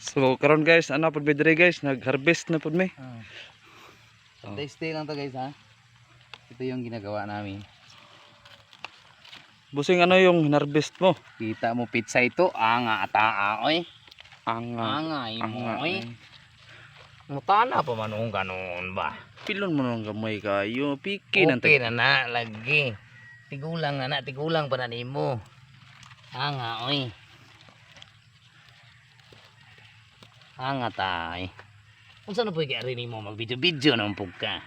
So karon guys, ana pud mi diri guys, nag-harvest na pud mi. Stay lang to guys ha. Ito yung ginagawa namin. Busing ano yung harvest mo? Kita mo pizza ito, anga ata oy. Anga. Anga Anga. oy. Mutana pa man ung kanon ba. Pilon mo nang gamay kayo, piki nang Okay na lagi. Tigulang na tigulang pa na nimo. Anga oy. Anga tay. Unsa na poy kay nimo mag-video-video na umpog ka.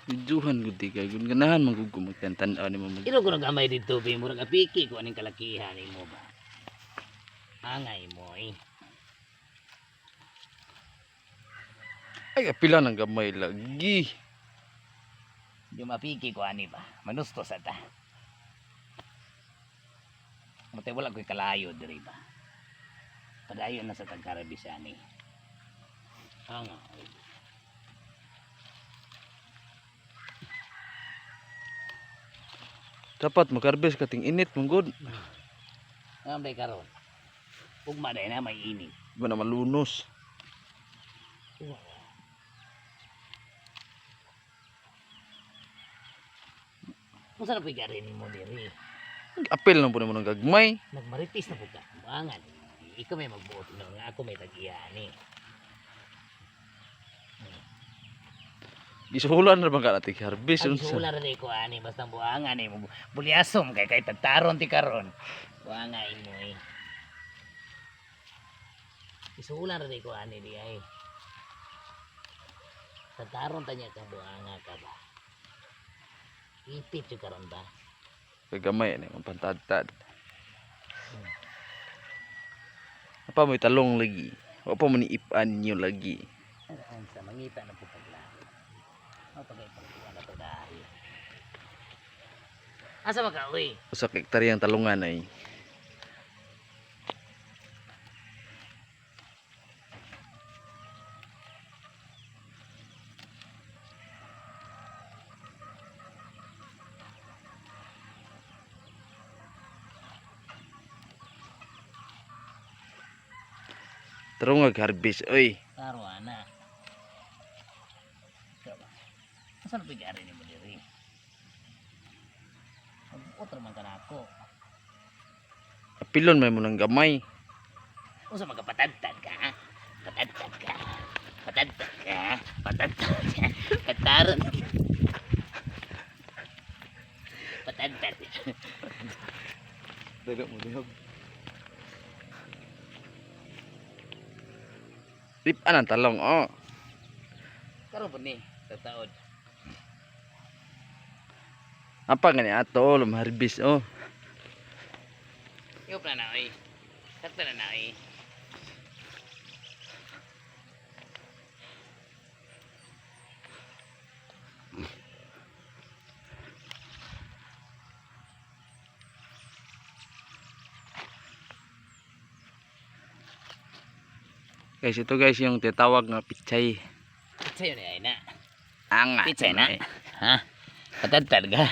Videohan gud di kay gun ganahan magugum tan-tanaw nimo mag. Iro ko nagamay dito be murag apiki ko aning kalakihan nimo ba. Angay mo eh. Ay pila nang gamay lagi. Yung mapiki ko ani ba. Manusto sa ta. Mutay wala ko'y kalayo diri ba. Padayon na sa Tagkarabisani. Anga. Dapat mag-harvest kating init mong good. Ngam day karon. Ugma day na may init. Ba na malunos. Unsa na poy gari nimo diri? Apel lang po naman ng gagmay. Nagmaritis na pud ka. Buangan. Ikaw may magbuot no nga ako may tag-iya ani. Gisuhulan na bang ka nating harvest Ang unsa? sula rin ko ani basta buangan ni mo. Bulyasom kay tagtaron ti karon. Buanga imo eh. Isulan rin ko ani di ay. Tagtaron tanya kang buanga ka ba. Ipit yung karon ba? Kagamay ni ang pantadtad. Apa mo talong lagi? Wa pa mo ni ipan nyo lagi. Ang sa mangita na po paglahi. O pagay pagkuha na to dahil. Asa maka uy? Usa ka hektaryang talungan ay. Tarong mag-harvest oy. Karo ana. Diba? Asa na pigari ni mo diri? Otro man kanako. Apilon may mo ng gamay. Unsa magapatadtad ka? Ha? Patadtad ka. Patadtad ka. Patadtad ka. Kataron. Patadtad. Daga mo dihog. Ripan ang talong oh. Karon po ni tataod. Apa gani ato lumharvest oh. Iyo pa na oy. Sakta na oy. Guys, ito guys yung tinatawag na pichay. Pizza yun ay na. Anga. Pizza na. Ha? Patadtad ka.